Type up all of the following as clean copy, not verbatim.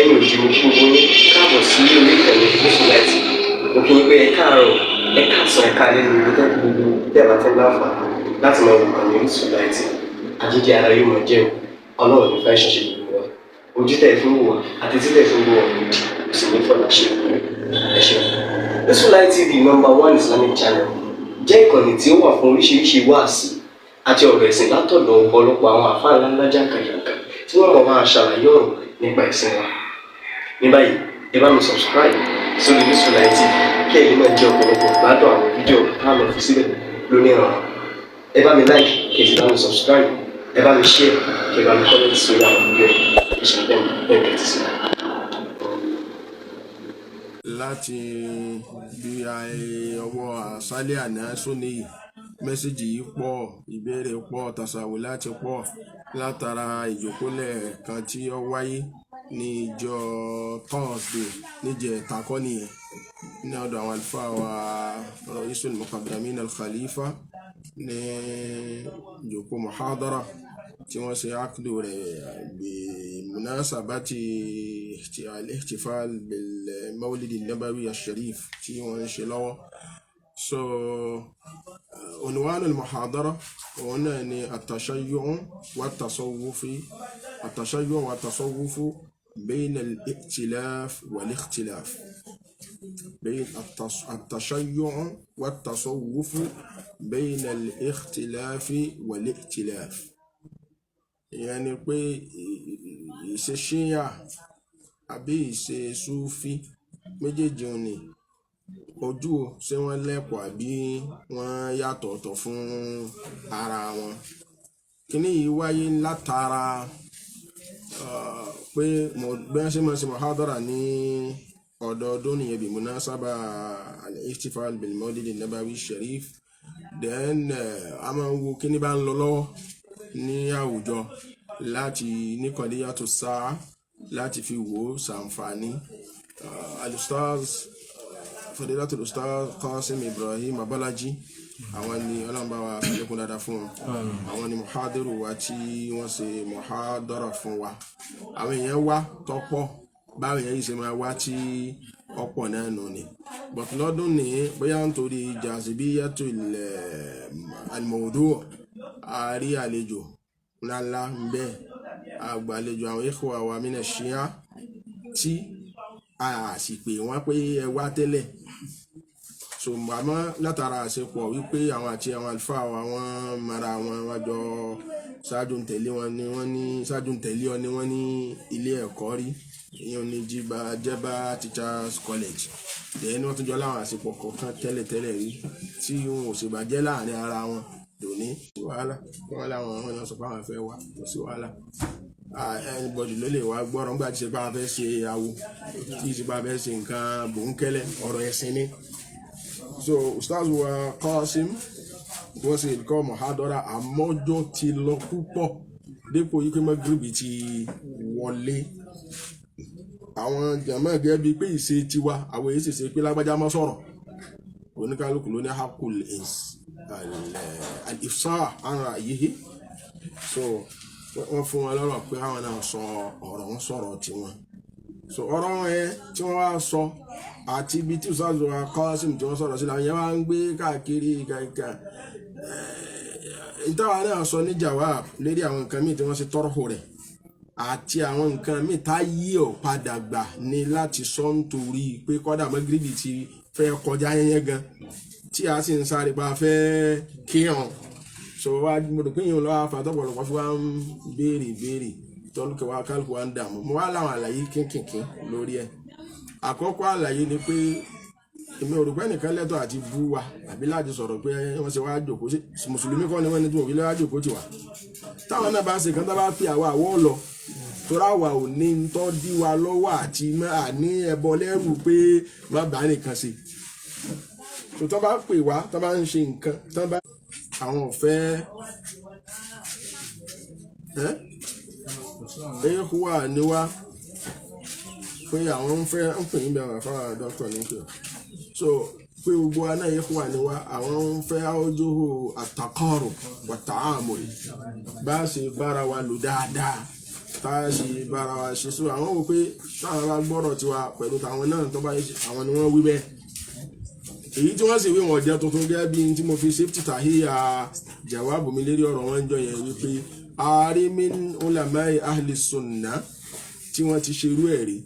lẹ́yìn òdi mo kí gbogbo yín káàbọ̀ sí orí ìkànnì Yusufullahi. Mo kí yín pé ẹ káàárọ̀, ẹ káàsán, ẹ káalẹ́ ní gbogbo tẹ́lẹ̀ àti láǹfààní láti máa wò ìkànnì Yusufullahi. Àjíjẹ ara yóò máa jẹun, Ọlọ́run ní fẹ́ ṣọṣẹ́ gbogbo wa. Ojú tẹ̀ fún wò wá àti títẹ̀ fún wò wá kò sì ní fọlá ṣe ẹ ṣeun. Yusufullahi TV #1 Islamic channel jẹ́ ìkànnì tí ó wà fún oríṣiríṣi wáàsí àti ọ̀rọ̀ ẹ̀sìn látọ̀dọ̀ ọ̀pọ̀lọpọ̀ àwọn àfáà ńláńlá jàǹkàjàǹkà tí wọ́n mọ̀ máa ṣàlàyé ọ̀rọ̀ nípa ẹ̀sìn wa. Ní báyìí, ẹ bá mi subscribe sórí Yusufullahi TV kí ẹ̀yin máa jẹ́ ọ̀pọ̀lọpọ̀ gbádùn àwọn fídíò táwọn lọ fi síbẹ̀ lónìí ọ̀rọ̀. Ẹ bá mi like kí ẹ sì bá mi subscribe, ẹ bá mi share kí ẹ bá mi comment sórí àwọn fídíò ìṣẹ̀lẹ̀ bẹ́ẹ̀ ti sí. Láti bí ọwọ́ àṣálẹ́ àná sóní mẹ́sẹ̀jì yìí pọ̀, ìbéèrè pọ̀, tàṣàwò láti pọ̀ látara ìjókòólẹ̀ kan tí ó wáyé ní ìjọ Thursday níjẹ̀ta kọ́ nìyẹn ní ọ̀dọ̀ àwọn àlùfáà wa Ra'isul Muqaddamin al-Khalifa ní ìjókòó muhadara tí wọ́n ṣe ákìlù rẹ̀ bí munasabati al-ihtifal bil Mawlid an-Nabawi al-Sharif tí wọ́n ń ṣe lọ́wọ́. So عنوان المحاضرة هنا التشيع والتصوف بين الائتلاف والاختلاف. بين التشيع والتصوف بين الاختلاف والائتلاف. يعني pé ìṣe ṣíyà àbí ìṣe súfí méjèèjì ni ojú ṣé wọ́n lẹ́pọ̀ àbí wọ́n yàtọ̀ ọ̀tọ̀ fún ara wọn. Kíní yìí wáyé látara pé bí wọ́n ṣe máa ṣe muhadara ní ọdọọdún nìyẹn bí munasaba al-ihtifal bil Mawlid an-Nabawi al-Sharif. Then a máa ń wo kíní bá ń lọ lọ́wọ́ ní àwùjọ láti ní qadiyatu sáà láti fi wò ṣàǹfààní. Al-Ustaz Fadilatul Ustaz Qasim Ibrahim Abalaji àwọn ni Ọlọ́run bá wa ṣàlékún dáadáa fún wọn. Àwọn ni muhadiru wa tí wọ́n ṣe muhadara fún wa. Àwọn èèyàn wá tọ́pọ̀ báwọn èèyàn yìí ṣe máa wá tí ọ̀pọ̀ náà nù ni. But lọ́dún ní bóyá nítorí jazibiyatul al-mawdu' àárí àlejò ńláńlá ń bẹ àgbàlejò àwọn ikhwa wa mina Shia tí a sì pè wọ́n pé ẹ wá tẹ́lẹ̀. So àmọ́ látara àṣepọ̀ wípé àwọn àti àwọn àlùfáà àwọn mara wọn wájọ ṣáájú ń tẹ̀lé wọn ni wọ́n ní ṣáájú ń tẹ̀lé ọ ni wọ́n ní ilé ẹ̀kọ́ rí ìyẹn ní Jẹba Teachers College. Then wọ́n tún jọ láwọn àṣepọ̀ kọ̀ọ̀kan tẹ́lẹ̀ rí tí wọn ò sì bàjẹ́ láàrin ara wọn dòní sí wàhálà wọn láwọn ọmọ náà sọ pé àwọn fẹ́ wá kò sí wàhálà. Anybody ló lè wá gbọ́rọ̀ nígbà tí ṣe bá fẹ́ ṣe awo tí ṣe bá fẹ́ ṣe nǹkan bòńkẹ́lẹ́ ọ̀rọ̀ ẹ̀sìn ni. So Ustaz wa Qasim wọ́n ṣe nǹkan muhadara àmọ́jọ́ ti lọ púpọ̀ dépò yìí pé Magribi ti wọlé. Àwọn jàmáà gẹ́gẹ́ bíi pé ìṣe tiwa àwọn èyí ṣèṣe pé lágbájá mọ́ sọ̀rọ̀ oníkálukú ló ní hakul al-ifsa an ra'yihi. So wọ́n fún wọn lọ́rọ̀ pé àwọn náà sọ ọ̀rọ̀ wọn sọ̀rọ̀ tiwọn. So ọ̀rọ̀ wọn yẹn tí wọ́n wá sọ àti ibi tí Ustaz wa Qasim tí wọ́n sọ̀rọ̀ sí làwọn yẹn wá ń gbé káàkiri kankan. Ìtawà náà sọ ní jawab lérí àwọn nǹkan míì tí wọ́n ṣe tọ́rọ̀hù rẹ̀ àti àwọn nǹkan míì tá yí ọ̀ padà gbà ní láti sọ nítorí pé kọ́dà Magribi ti fẹ́ kọjá yẹn gan tí a sì ń sáré pa fẹ́ kírun. So wá mo rò pé yìí lọ́wọ́ àfàtọ́pọ̀lọpọ̀ fi wá ń béèrè tọ́lùkẹ́ wa kálukú wa ń dààmú. Mo wá láwọn àlàyé kínkìnkín lórí ẹ̀. Àkọ́kọ́ àlàyé ni pé èmi ò rò pé nìkan lẹ́tọ̀ àti bú wa àbí láti sọ̀rọ̀ pé wọ́n ṣe wá jòkó sí mùsùlùmí kọ́ ni wọ́n ní tí wọ́n fi lọ́wọ́ jòkó ti wà. Táwọn náà bá ṣe kan tó bá pè àwọ̀ lọ torí àwa ò ní tọ́ dí wa lọ́wọ́ àti àní ẹbọ lẹ́rù pé má bàá nìkan ṣe. So tó bá pè wá tó bá ń ṣe nǹkan tó bá àwọn ọ̀fẹ́ wà níwá pé àwọn ń fẹ́ ń pè ní bẹ̀rẹ̀ àfárá dókítà ní pé so pé gbogbo aná wà níwá àwọn ń fẹ́ àwòjúhò àtàkọ́rù wàtàámùrì bá ṣe bára wa lò dáadáa tá a sì bára wa ṣe so àwọn wò pé táwọn bá gbọ́rọ̀ tiwa pẹ̀lú tàwọn náà tó bá ṣe àwọn ni wọ́n wí bẹ́ẹ̀ èyí tí wọ́n sì wí wọ́n jẹ́ tuntun gẹ́gẹ́ bí tí mo fi safety tahiya jawabu mi lérí ọ̀rọ̀ wọn jọ yẹn wípé ààrí min ulamai ahli sunna tí wọ́n ti ṣerú ẹ̀ rí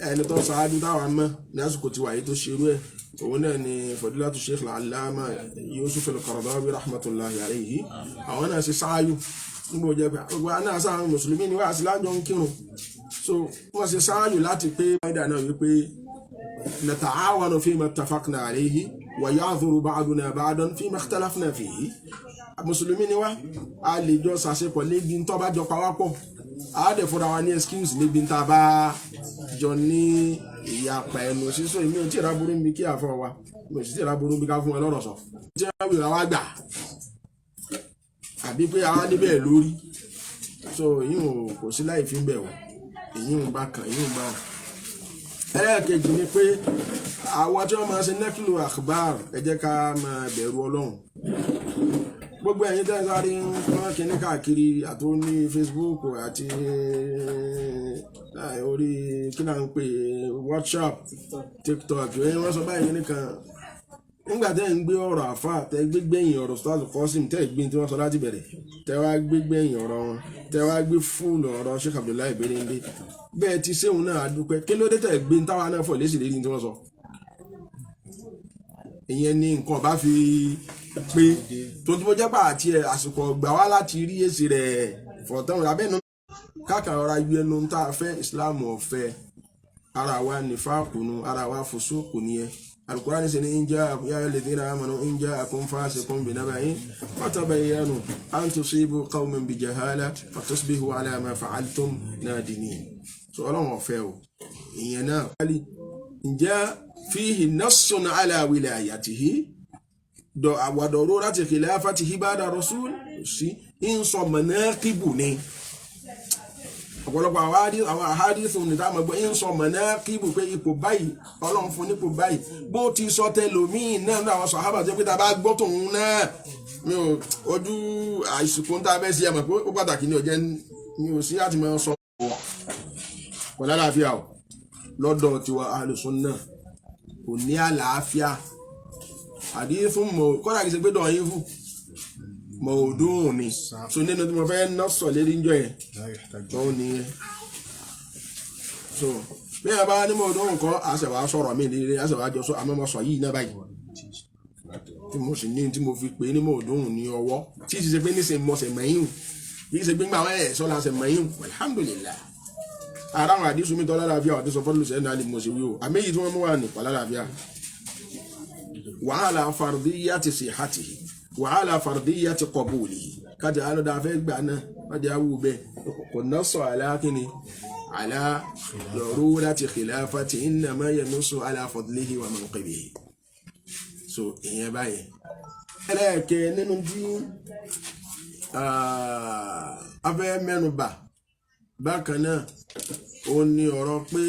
ẹni tó ṣáájú táwa mọ̀ ní àsìkò tiwa yìí tó ṣerú ẹ̀ òun náà ni fadilatu sheikh al-allama Yusuf al-Qaradawi rahmatullahi alayhi àwọn náà ṣe sááyù níbo jẹ́ pé gbogbo náà sáwọn mùsùlùmí ni wọ́n àti lájọ ń kírun so wọ́n ṣe sááyù láti pé ìdá náà wípé nata'awanu fima ittafaqna alayhi wa ya'dhuru ba'duna ba'dan fima ikhtalafna fihi mùsùlùmí ni wá a lè jọ ṣàṣepọ̀ lébi tó bá jọ pawápọ̀ a dẹ̀ fúnra wa ní excuse lébi tá a bá jọ ní ìyapa ẹnu sísọ èmi ò tí ìra burú mi kí àfọ wa mi ò sì tí ìra burú mi ká fún ẹ lọ́rọ̀ sọ tí wọ́n wí ra wá gbà àbí pé àwa níbẹ̀ lórí so èyí kò sí láì fi ń bẹ̀ wọ̀ èyí ń bá kàn èyí ń bá wọn. ẹlẹ́ẹ̀kejì ni pé àwọn tí wọ́n máa ṣe nẹ́kìlù akhbar ẹ jẹ́ ká máa bẹ̀rù ọlọ́run gbogbo ẹ̀yin tẹ́ sáré ń pọ́n kínní káàkiri àti ní Facebook àti orí kí náà ń pè WhatsApp TikTok ẹ̀yin wọ́n sọ báyìí nìkan nígbà tẹ́ ń gbé ọ̀rọ̀ àfà tẹ́ gbégbẹ̀yìn ọ̀rọ̀ Ustaz Qasim tẹ́ gbé tí wọ́n sọ láti bẹ̀rẹ̀ tẹ́ wá gbégbẹ̀yìn ọ̀rọ̀ wọn tẹ́ wá gbé fúlù ọ̀rọ̀ Sheikh Abdullahi Berende bẹ́ẹ̀ ti séhun náà àdúpẹ́ kí ló dé tẹ́ gbé táwa náà fọ̀ lésì lérí tí wọ́n sọ ìyẹn ni nǹkan bá fi pé tó tí mo jẹ́ pà àti àsìkò gbà wá láti rí èsì rẹ̀ fọ̀tán abẹ́nu káàkiri ọ̀rọ̀ ayé ẹnu tá a fẹ́ Islam ọ̀fẹ́ ara wa nífàkùnú ara wa fòsókù nìyẹn Al-Qur'an ní inja ya alladhina amanu in ja'akum fasiqun binaba'in fatabayyanu an tusibu qawman bijahala fatusbihu ala ma fa'altum nadimin so ọlọ́run ọ̀fẹ́ o ìyẹn náà ǹjẹ́ fihi nassun ala wilayatihi wa darurati khilafatihi ba'da rasul sí ń sọ manaqibu ni ọ̀pọ̀lọpọ̀ àwọn àhádìsù ní táwọn ọgbọ́n ń sọ manaqibu pé ipò báyìí ọlọ́run fún nípò báyìí bó ti sọ tẹlòmíì náà ní àwọn sàhábà tó pé tá a bá gbọ́ tòun náà mi ò ojú àìsìkò ń tá a fẹ́ sí ẹ̀mọ̀ pé ó pàtàkì ní ọ̀jẹ́ mi ò sí láti máa sọ kò lálàáfíà o lọ́dọ̀ tiwa ahlu sunnah kò ní àlàáfíà àdífún mọ̀ kọ́lá kìí ṣe pé dọ̀ yín fún mọ̀ òdún ni so nínú tí mo fẹ́ ná sọ lérí ń jọ yẹn tó ní so bí ẹ bá ní mọ̀ òdún nǹkan àṣẹwà sọ̀rọ̀ mí lérí àṣẹwà jọ sọ àmọ́ sọ yìí náà báyìí tí mo sì ní tí mo fi pè ní mọ̀ òdún ní ọwọ́ tí ti ṣe pé níṣe mọ̀ ṣe mẹ́yìn kì í ṣe pé gbàwọn ẹ̀ sọ́la ṣe mẹ́yìn alhamdulillah ara àwọn àdísù mi tọ́lá láàfíà àdísù fọ́lù sẹ́ni àlè mọ̀ sí wí o àméyí tí wọ́n mú wà ní pàlá láàfíà wàhálà fardiyati sihatihi wàhálà fardiyati qabulihi kájà alọ́dà fẹ́ gbà náà wájà awú bẹ́ẹ̀ kò ná sọ aláàkíní alá darurati khilafati innama yanussu ala fadlihi wa manqibihi so ìyẹn báyẹn ẹlẹ́ẹ̀kẹ́ nínú tí afẹ́ mẹ́nubà bákan náà ó ní ọ̀rọ̀ pé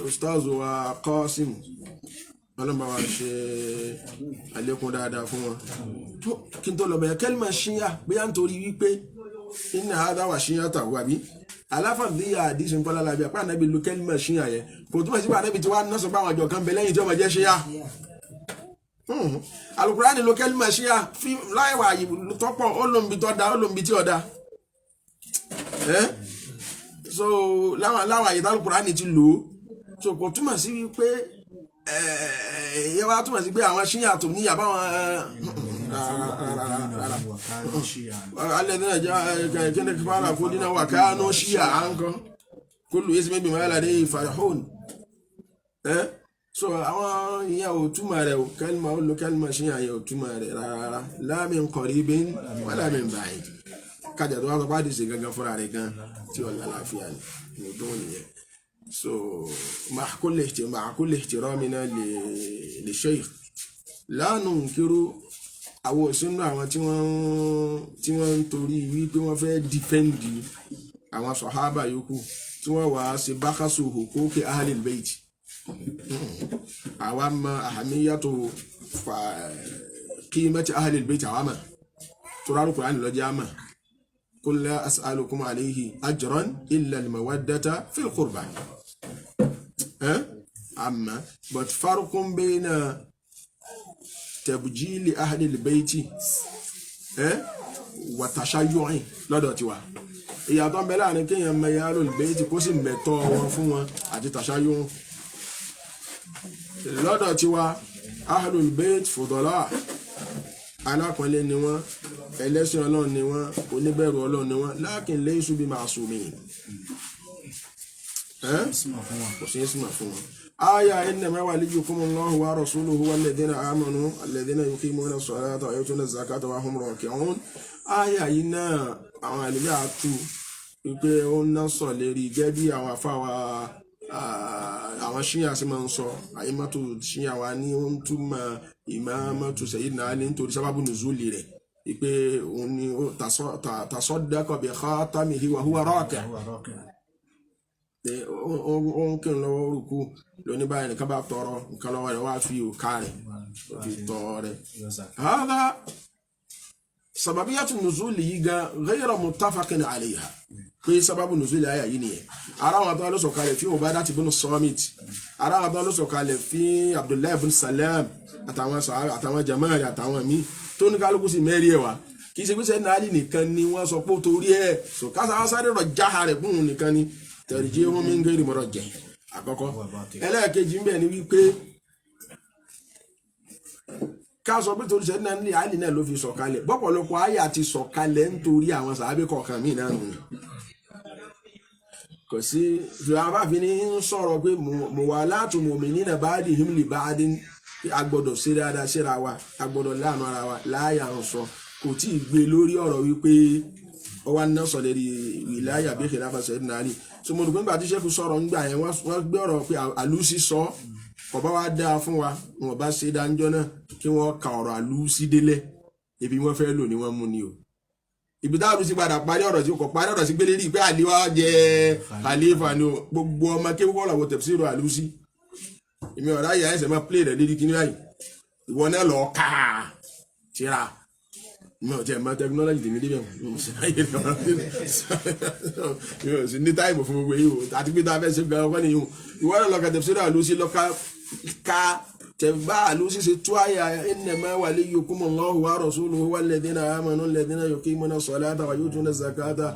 Ustaz wa Qasim ọlọ́mọ wa ṣe àlékún dáadáa fún wọn kí n tó lọ bẹ̀rẹ̀ kẹ́lìmọ̀ ṣíyà bóyá nítorí wípé iná àdáwà ṣíyà tàwọn àbí aláfàdíyà àdísù ń kọ́lá lábẹ́ apá ànábì lu kẹ́lìmọ̀ ṣíyà yẹn kò túmọ̀ sí pé ànábì tí wàá ná sọ báwọn àjọ kan bẹ lẹ́yìn tí wọ́n jẹ́ ṣíyà Al-Qur'ani lu kẹ́lìmọ̀ ṣíyà fi láìwà tọ́pọ̀ ó lòmbi tọ́ da ó lòmbi tí ọ̀ da so láwọn àyè tí Al-Qur'ani ti lò ó so kò túmọ̀ sí wípé ìyẹn wá túmọ̀ sí pé àwọn ṣíyà tó níyà báwọn alẹ́ náà jẹ́ kíni kí fara kó dínà wà káánú ṣíyà à ń kọ́ kó lù yéṣu mẹ́bí máa ládé ìfàyàhóòn so àwọn ìyẹn ò túmọ̀ rẹ̀ ò kẹ́lìmọ̀ ó lo kẹ́lìmọ̀ ṣíyà yẹn ò túmọ̀ rẹ̀ rárá la min qaribin wala min ba'id kájà tó wá sọ pé àdìsí gangan fúnra rẹ̀ gan tí ọ̀la àlàáfíà ni mo dún nìyẹn. So مع كل احترامنا للشيخ لا ننكر àwọn sínú àwọn tí wọ́n ń torí wípé wọ́n fẹ́ dìfẹ́ǹdì àwọn sọ̀hábà yòókù tí wọ́n wá sí bákásù huquqi ahlil bayt àwa mọ ahamiyatu qimati ahlil bayt àwa mọ̀ tó rárú Kùránì lọ́jọ́ àmà قل لا أسألكم عليه أجرا إلا المودة في القربى. أما but فرق بين تبجيل أهل البيت وتشيع lọ́dọ̀ tiwa. ìyàtọ̀ ń bẹ láàrin kéèyàn mọ ìyá Ahlul Bayt kó sì mẹ̀tọ́ wọn fún wọn àti tashayyu. lọ́dọ̀ tiwa Ahlul Bayt fudala alákọ̀ọ́lẹ̀ ni wọ́n, ẹlẹ́sìn Ọlọ́run ni wọ́n, oníbẹ̀rù Ọlọ́run ni wọ́n, lakin laysu bi ma'sumin. kò sí ìsìnmọ̀ fún wọn. آية إنما وليكم الله ورسوله والذين آمنوا الذين يقيمون الصلاة ويؤتون الزكاة وهم راكعون. آية iná àwọn àlùmí àtú wípé ó ń ná sọ lérí gẹ́gẹ́ bí àwọn afáwa àwọn ṣíyà sí máa ń sọ àyímọ́tò ṣíyà wa ní ó ń túmọ̀ ìmáàmọ́tò Sayyidina Ali nítorí sábàbù nùzúlì rẹ̀ wípé òun ni ó tasaddaqa bi khatamihi wa huwa raki'. ó ń kírun lọ́wọ́ orúkú lóní báyìí nìkan bá tọrọ nǹkan lọ́wọ́ rẹ̀ wá fi òkà rẹ̀ fi tọrọ rẹ̀. hādhā sababiyatu nuzuli yìí gan ghayra muttafaqin alayha pé sábàbù nuzuli àyà yìí nìyẹn. ara àwọn àtàwọn ló sọ̀kalẹ̀ fi Ubadah ibn Samit, ara àwọn àtàwọn ló sọ̀kalẹ̀ fi Abdullahi ibn Salam àtàwọn jamaari àtàwọn míì tó ní kálukú sí mẹ́rin ẹ̀ wá. kì í ṣe pé Sayyidina Ali nìkan ni wọ́n sọ pé torí ẹ̀ sọ kásáré rọ̀ jáha rẹ̀ fún un nìkan ni tẹ̀rìjì wọn mi ń gẹ́rì mọ́rọ̀ jẹ́ àkọ́kọ́. ẹlẹ́ẹ̀kejì ń bẹ̀ ni wípé ká sọ pé torí Sayyidina Ali náà ló fi sọ̀kalẹ̀ bọ́pọ̀lọpọ̀ àyà ti sọ̀kalẹ̀ nítorí àwọn sàábé kọ̀ọ̀kan míì náà nù. kò sí ìfìwà bá fi ní sọ̀rọ̀ pé muwalatu mu'minina ba'dihim li ba'din agbọ́dọ̀ ṣe dáadáa síra wa agbọ́dọ̀ láàánú ara wa láàyà ń sọ kò tí ì gbé lórí ọ̀rọ̀ wípé ọwọ́ aná sọ lérí wìláyà bí khilafa Sayyidina Ali. so mo dùgbọ́n gbà tí sẹ́kù sọ̀rọ̀ ńgbà yẹn wọ́n gbé ọ̀rọ̀ pé Àlùsí sọ ọba wa dáa fún wa wọn bá ṣe dáńjọ́ náà kí wọ́n ka ọ̀rọ̀ Àlùsí délẹ̀ ibi wọ́n fẹ́ lò ní wọ́n mú ni o. ibi táwọn Àlùsí padà parí ọ̀rọ̀ sí kò parí ọ̀rọ̀ sí gbélé rí pé àlíwá jẹ khalifa ni o gbogbo ọmọ kí wọ́n lọ́wọ́ tafsiru Àlùsí. èmi ọ̀rá yà ẹsẹ̀ máa play rẹ̀ lérí kíní báyìí ìwọ náà lọ ká tíra mi ò tiẹ̀ mọ technology tèmi débẹ̀ mi ò sì ní táìmù fún gbogbo yìí o àti pé tá a fẹ́ ṣe gan ọkọ nìyí o ìwọ náà lọ́ka tafsiru Àlùsí lọ́ka ká tẹ̀gbá Àlùsí ṣe tú àyà innama waliyyukumullahu wa rasuluhu walladhina amanu alladhina yuqimuna as-salata wa yu'tuna az-zakata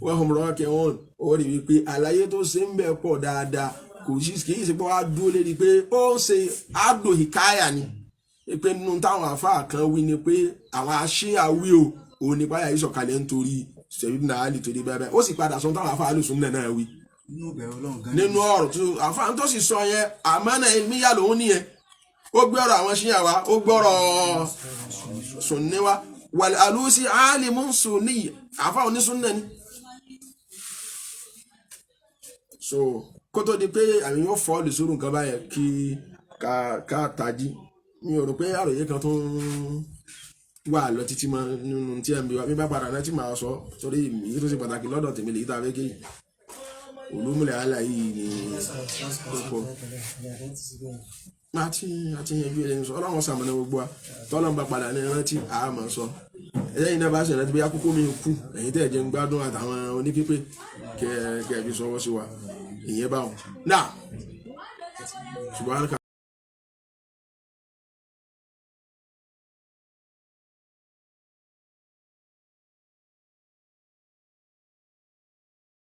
wa hum raki'un. ó rí wípé àlàyé tó ṣe ń bẹ̀ pọ̀ dáadáa kò sí kì í ṣe pé wàá dúró lérí pé ó ń ṣe àdó hikaya ni pé nínú táwọn àfáà kan wí ni pé àwọn aṣíàwí o òun nípa àyà ìsọ̀kalẹ̀ nítorí Sayyidina Ali torí bẹ́ẹ̀ ó sì padà sọ táwọn àfáà lùsùn náà wí nínú ọ̀rọ̀ tó àfáà tó sì sọ yẹn àmánà ilmiya lòun nìyẹn. ó gbé ọ̀rọ̀ àwọn ṣíyà wa ó gbọ́rọ̀ Sunni wa wal Alusi alimun sunni àfáà onísúnnà ni. so kó tó di pé àmì yóò fọ́ lè sórù nǹkan báyẹn kí ká tají mi ò rò pé àròyé kan tó ń wà lọ títí mọ nínú tí ẹ̀ ń bí wa bí bá padà náà tí màá sọ torí èyí tó ṣe pàtàkì lọ́dọ̀ tèmi lè yí tá a fẹ́ kéyìí Ulumul Ala yìí ni púpọ̀ àti yanjú ẹni sọ ọlọ́run sàmọ́nà gbogbo wa tọ́lọ́mùbá padà ní rántí àmọ́ sọ ẹ̀yìn náà bá ṣe rántí bí akókó mi kú ẹ̀yìn tẹ́ ẹ̀jẹ̀ ń gbádùn àtàwọn onípípé kẹ́ẹ̀bí sọwọ́ sí wa ìyẹn báwọn náà ṣùgbọ́n